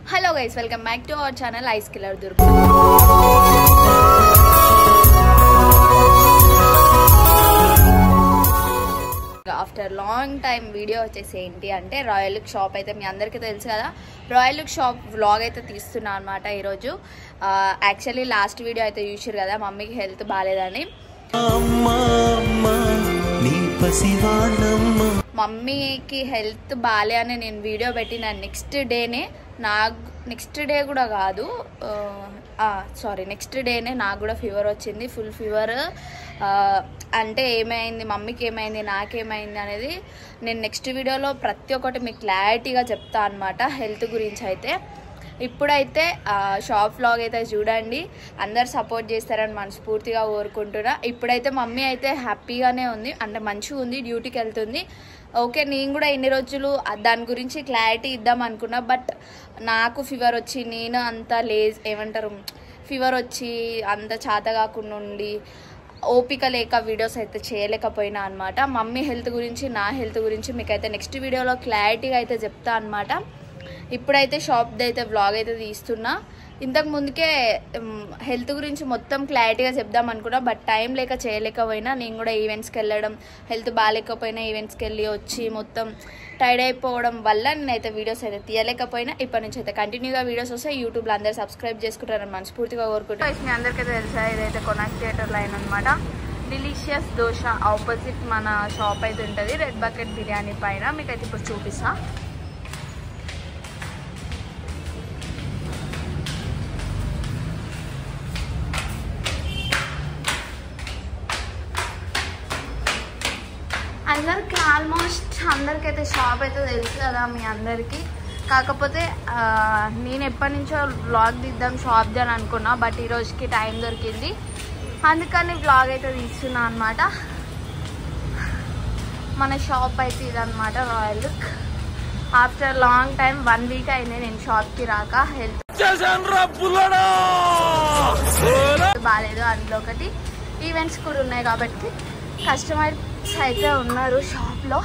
Hello guys, welcome back to our channel Ice Killer Durga. After long time video వచ్చేసి ఏంటి అంటే royal look shop అయితే మీ అందరికీ తెలుసు కదా. రాయల్ లుక్ షాప్ వ్లాగ్ అయితే తీస్తున్నా అన్నమాట ఈ రోజు. యాక్చువల్లీ లాస్ట్ వీడియో అయితే చూశారు కదా, మమ్మీకి హెల్త్ బాలేదని. మమ్మీకి హెల్త్ బాలే అని నేను వీడియో పెట్టిన నెక్స్ట్ డే కూడా కాదు, నెక్స్ట్ డేనే నాకు కూడా ఫీవర్ వచ్చింది, ఫుల్ ఫీవర్. అంటే ఏమైంది, మమ్మీకి ఏమైంది, నాకేమైంది అనేది నేను నెక్స్ట్ వీడియోలో ప్రతి ఒక్కటి మీకు క్లారిటీగా చెప్తా అనమాట హెల్త్ గురించి. అయితే ఇప్పుడైతే షాప్ వ్లాగ్ అయితే చూడండి, అందరు సపోర్ట్ చేస్తారని మనస్ఫూర్తిగా కోరుకుంటున్నా. ఇప్పుడైతే మమ్మీ అయితే హ్యాపీగానే ఉంది, అంటే మంచిగా ఉంది, డ్యూటీకి వెళ్తుంది. ఓకే, నేను కూడా ఇన్ని రోజులు దాని గురించి క్లారిటీ ఇద్దాం అనుకున్నా, బట్ నాకు ఫీవర్ వచ్చి నేను అంత ఫీవర్ వచ్చి అంత చేత కాకుండా ఉండి ఓపిక లేక వీడియోస్ అయితే చేయలేకపోయినా అనమాట. మమ్మీ హెల్త్ గురించి, నా హెల్త్ గురించి మీకైతే నెక్స్ట్ వీడియోలో క్లారిటీగా అయితే చెప్తా అనమాట. ఇప్పుడైతే షాప్ది అయితే వ్లాగ్ అయితే తీస్తున్నా. ఇంతకు ముందుకే హెల్త్ గురించి మొత్తం క్లారిటీగా చెప్దాం అనుకున్నా, బట్ టైం లేక చేయలేకపోయినా. నేను కూడా ఈవెంట్స్కి వెళ్ళడం, హెల్త్ బాగాలేకపోయినా ఈవెంట్స్కి వెళ్ళి వచ్చి మొత్తం టైర్డ్ అయిపోవడం వల్ల నేనైతే వీడియోస్ అయితే తీయలేకపోయినా. ఇప్పటి నుంచి అయితే కంటిన్యూగా వీడియోస్ వస్తాయి. యూట్యూబ్లో అందరూ సబ్స్క్రైబ్ చేసుకుంటారని మనస్ఫూర్తిగా కోరుకుంటాను. మీ అందరికైతే తెలుసా, ఇదైతే కొనాక్ థియేటర్ లైన్ అనమాట. డిలీషియస్ దోశ ఆపోజిట్ మన షాప్ అయితే ఉంటుంది, రెడ్ బకెట్ బిర్యానీ పైన. మీకైతే ఇప్పుడు చూపిస్తా. అందరికి ఆల్మోస్ట్ అందరికైతే షాప్ అయితే తెలుసు కదా మీ అందరికీ. కాకపోతే నేను ఎప్పటి నుంచో వ్లాగ్ తీద్దాం షాప్ది అని అనుకున్నా, బట్ ఈ రోజుకి టైం దొరికింది, అందుకని వ్లాగ్ అయితే తీస్తున్నా అనమాట. మన షాప్ అయితే ఇదనమాట, royal look. After long time 1 week అయింది నేను షాప్కి రాక. హెల్త్ బాగాలేదు, అందులో ఒకటి ఈవెంట్స్ కూడా ఉన్నాయి కాబట్టి కస్టమర్స్ అయితే ఉన్నారు షాప్లో.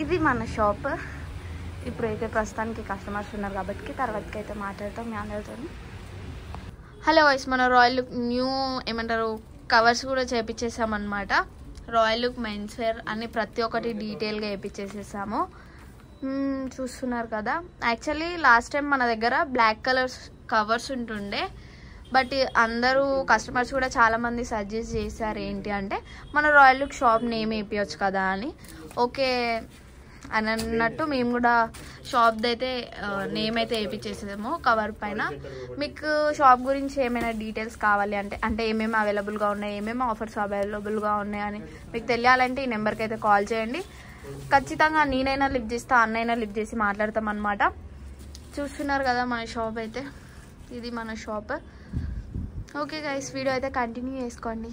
ఇది మన షాప్. ఇప్పుడైతే ప్రస్తుతానికి కస్టమర్స్ ఉన్నారు కాబట్టి తర్వాతకి అయితే మాట్లాడతాం మీ అందరితో. హలో వైస్, మన రాయల్ లుక్ న్యూ కవర్స్ కూడా చేపించేసామన్నమాట. రాయల్ లుక్ మెన్స్ వేర్ అని ప్రతి ఒక్కటి డీటెయిల్గా వేయించేసేసాము. చూస్తున్నారు కదా. యాక్చువల్లీ లాస్ట్ టైం మన దగ్గర బ్లాక్ కలర్స్ కవర్స్ ఉంటుండే, బట్ అందరూ కస్టమర్స్ కూడా చాలామంది సజెస్ట్ చేశారు ఏంటి అంటే మన రాయల్ లుక్ షాప్ నేమ్ వేయించవచ్చు కదా అని. ఓకే అని అన్నట్టు మేము కూడా షాప్ది అయితే నేమ్ అయితే వేయించేసాము కవర్ పైన. మీకు షాప్ గురించి ఏమైనా డీటెయిల్స్ కావాలి అంటే ఏమేమి అవైలబుల్గా ఉన్నాయి, ఏమేమి ఆఫర్స్ అవైలబుల్గా ఉన్నాయని మీకు తెలియాలంటే ఈ నెంబర్కి అయితే కాల్ చేయండి. ఖచ్చితంగా నేనైనా లిఫ్ట్ చేస్తా, అన్నైనా లిఫ్ట్ చేసి మాట్లాడతాం అనమాట. చూస్తున్నారు కదా మన షాప్ అయితే, ఇది మన షాప్. ఓకే గైస్, వీడియో అయితే కంటిన్యూ చేసుకోండి.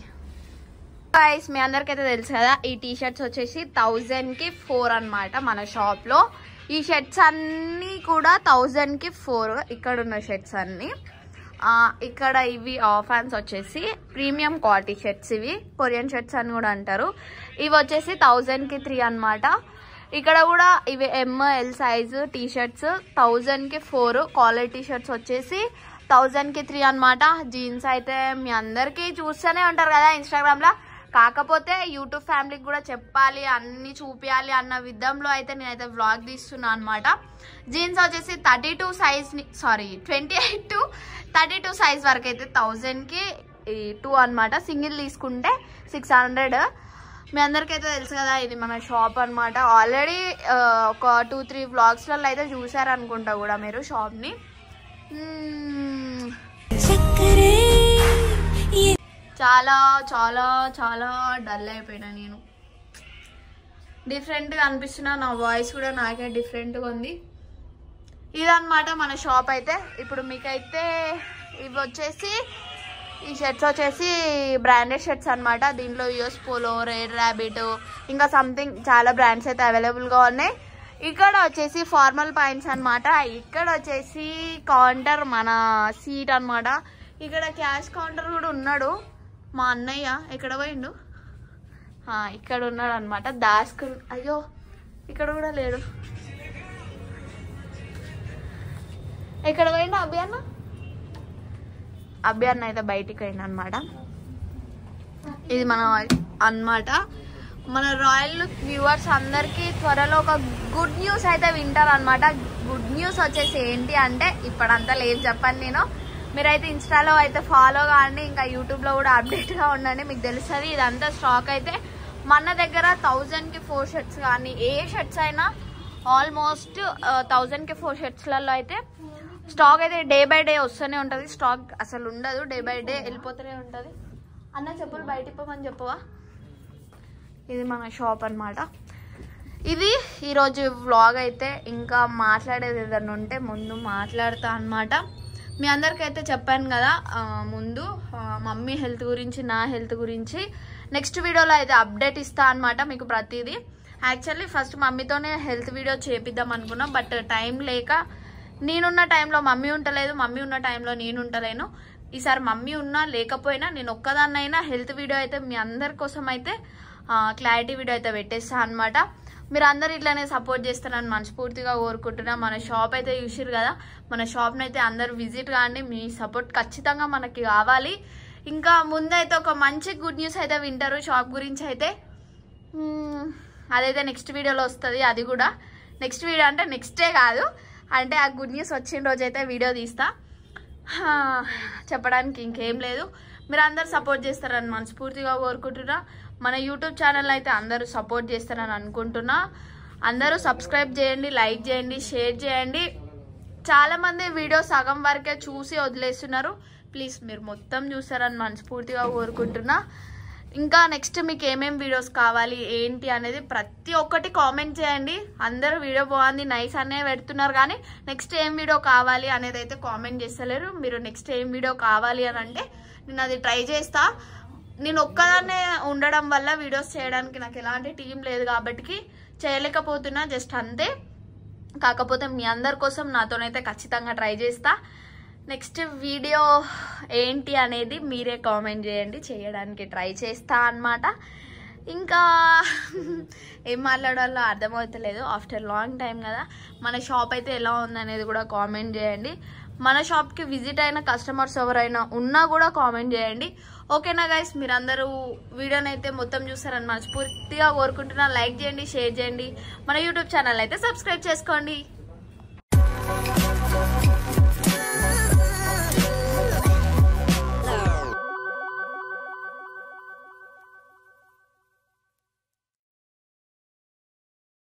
గైస్, మీ అందరికైతే తెలుసు కదా, ఈ టీ షర్ట్స్ వచ్చేసి 1000కి 4 అనమాట మన షాప్లో. ఈ షర్ట్స్ అన్నీ కూడా 1000కి 4. ఇక్కడ ఉన్న షర్ట్స్ అన్నీ ఇక్కడ. ఇవి ఆఫ్ హ్యాండ్స్ వచ్చేసి ప్రీమియం క్వాలిటీ షర్ట్స్, ఇవి కొరియన్ షర్ట్స్ అని కూడా అంటారు. ఇవి వచ్చేసి 1000కి 3 అనమాట. ఇక్కడ కూడా ఇవి ML సైజు టీ షర్ట్స్ 1000కి 4. కాలర్ టీ షర్ట్స్ వచ్చేసి 1000కి 3 అనమాట. జీన్స్ అయితే మీ అందరికీ చూస్తూనే ఉంటారు కదా ఇన్స్టాగ్రామ్లో. కాకపోతే యూట్యూబ్ ఫ్యామిలీకి కూడా చెప్పాలి, అన్ని చూపించాలి అన్న విధంలో అయితే నేనైతే వ్లాగ్ తీస్తున్నా అనమాట. జీన్స్ వచ్చేసి 28 to 32 సైజ్ వరకు అయితే 1000కి 2 అనమాట. సింగిల్ తీసుకుంటే 600. మీ అందరికైతే తెలుసు కదా, ఇది మన షాప్ అనమాట. ఆల్రెడీ ఒక 2-3 వ్లాగ్స్లలో అయితే చూసారనుకుంటా కూడా మీరు షాప్ని. చాలా చాలా చాలా డల్ అయిపోయినా నేను, డిఫరెంట్గా అనిపిస్తున్నా. నా వాయిస్ కూడా నాకే డిఫరెంట్గా ఉంది. ఇదన్నమాట మన షాప్ అయితే. ఇప్పుడు మీకైతే ఇవి వచ్చేసి ఈ షర్ట్స్ వచ్చేసి బ్రాండెడ్ షర్ట్స్ అనమాట. దీంట్లో యూఎస్ పోలో, రెడ్ ర్యాబిట్, ఇంకా సంథింగ్ చాలా బ్రాండ్స్ అయితే అవైలబుల్గా ఉన్నాయి. ఇక్కడ వచ్చేసి ఫార్మల్ పాయింట్స్ అనమాట. ఇక్కడ వచ్చేసి కౌంటర్, మన సీట్ అనమాట. ఇక్కడ క్యాష్ కౌంటర్ కూడా ఉన్నాడు మా అన్నయ్య. ఎక్కడ పోయిండు? ఇక్కడ ఉన్నాడు అనమాట. దాస్కు. అయ్యో ఇక్కడ కూడా లేడు. ఎక్కడ పోయిండు అభి అన్న అయితే బయటికి పోయిండు అనమాట. ఇది మన అన్నమాట. మన రాయల్ లుక్ వ్యూవర్స్ అందరికీ త్వరలో ఒక గుడ్ న్యూస్ అయితే వింటారు అనమాట. గుడ్ న్యూస్ వచ్చేసి ఏంటి అంటే ఇప్పుడంతా లేదు చెప్పండి. మీరైతే ఇన్స్టాలో అయితే ఫాలో కాండి, ఇంకా యూట్యూబ్లో కూడా అప్డేట్గా ఉండండి, మీకు తెలుస్తుంది. ఇదంతా స్టాక్ అయితే మన దగ్గర 1000కి 4 షర్ట్స్ కానీ ఏ షర్ట్స్ అయినా ఆల్మోస్ట్ 1000కి 4 షర్ట్స్లలో అయితే స్టాక్ అయితే డే బై డే వస్తూనే ఉంటుంది. స్టాక్ అసలు ఉండదు, డే బై డే వెళ్ళిపోతూనే ఉంటుంది. అన్న చెప్పులు బయట ఇప్పమని చెప్పవా. ఇది మన షాప్ అనమాట. ఇది ఈరోజు వ్లాగ్ అయితే. ఇంకా మాట్లాడేది ఏదన్నా ఉంటే ముందు మాట్లాడతా అనమాట. మీ అందరికైతే చెప్పాను కదా ముందు మమ్మీ హెల్త్ గురించి, నా హెల్త్ గురించి నెక్స్ట్ వీడియోలో అయితే అప్డేట్ ఇస్తా అనమాట మీకు ప్రతిదీ. యాక్చువల్లీ ఫస్ట్ మమ్మీతోనే హెల్త్ వీడియో చేపిద్దాం అనుకున్నా, బట్ టైం లేక నేనున్న టైంలో మమ్మీ ఉంటలేదు, మమ్మీ ఉన్న టైంలో నేను ఉంటలేను. ఈసారి మమ్మీ ఉన్నా లేకపోయినా నేను ఒక్కదాన్నైనా హెల్త్ వీడియో అయితే మీ అందరి కోసం అయితే క్లారిటీ వీడియో అయితే పెట్టేస్తా అనమాట. మీరు అందరు ఇట్లానే సపోర్ట్ చేస్తారని మనస్ఫూర్తిగా కోరుకుంటున్నా. మన షాప్ అయితే చూసిరు కదా, మన షాప్ని అయితే అందరు విజిట్ కాండి, మీ సపోర్ట్ ఖచ్చితంగా మనకి కావాలి. ఇంకా ముందైతే ఒక మంచి గుడ్ న్యూస్ అయితే వింటారు షాప్ గురించి అయితే. అదైతే నెక్స్ట్ వీడియోలో వస్తుంది. అది కూడా నెక్స్ట్ వీడియో అంటే నెక్స్ట్ డే కాదు, అంటే ఆ గుడ్ న్యూస్ వచ్చిన రోజు అయితే వీడియో తీస్తా. చెప్పడానికి ఇంకేం లేదు. మీరు అందరు సపోర్ట్ చేస్తారని మనస్ఫూర్తిగా కోరుకుంటున్నా. మన యూట్యూబ్ ఛానల్ అయితే అందరూ సపోర్ట్ చేస్తారని అనుకుంటున్నా. అందరూ సబ్స్క్రైబ్ చేయండి, లైక్ చేయండి, షేర్ చేయండి. చాలామంది వీడియో సగం వరకే చూసి వదిలేస్తున్నారు. ప్లీజ్ మీరు మొత్తం చూస్తారని మనస్ఫూర్తిగా కోరుకుంటున్నా. ఇంకా నెక్స్ట్ మీకు ఏమేమి వీడియోస్ కావాలి ఏంటి అనేది ప్రతి ఒక్కటి కామెంట్ చేయండి. అందరూ వీడియో బాగుంది నైస్ అనే పెడుతున్నారు, కానీ నెక్స్ట్ ఏం వీడియో కావాలి అనేది అయితే కామెంట్ చేస్తలేరు. మీరు నెక్స్ట్ ఏం వీడియో కావాలి అని అంటే నేను అది ట్రై చేస్తా. నేను ఒక్కదాన్నే ఉండడం వల్ల వీడియోస్ చేయడానికి నాకు ఎలాంటి టీం లేదు కాబట్టి చేయలేకపోతున్నా, జస్ట్ అంతే. కాకపోతే మీ అందరి కోసం నాతోనైతే ఖచ్చితంగా ట్రై చేస్తా. నెక్స్ట్ వీడియో ఏంటి అనేది మీరే కామెంట్ చేయండి, చేయడానికి ట్రై చేస్తా అన్నమాట. ఇంకా ఏం మాట్లాడాలో అర్థమవుతలేదు, ఆఫ్టర్ లాంగ్ టైం కదా. మన షాప్ అయితే ఎలా ఉందనేది కూడా కామెంట్ చేయండి. మన షాప్కి విజిట్ అయిన కస్టమర్స్ ఎవరైనా ఉన్నా కూడా కామెంట్ చేయండి. ఓకేనా గైస్, మీరందరూ వీడియోని అయితే మొత్తం చూస్తారని మనస్ఫూర్తిగా కోరుకుంటున్నా. లైక్ చేయండి, షేర్ చేయండి, మన యూట్యూబ్ ఛానల్ అయితే సబ్స్క్రైబ్ చేసుకోండి.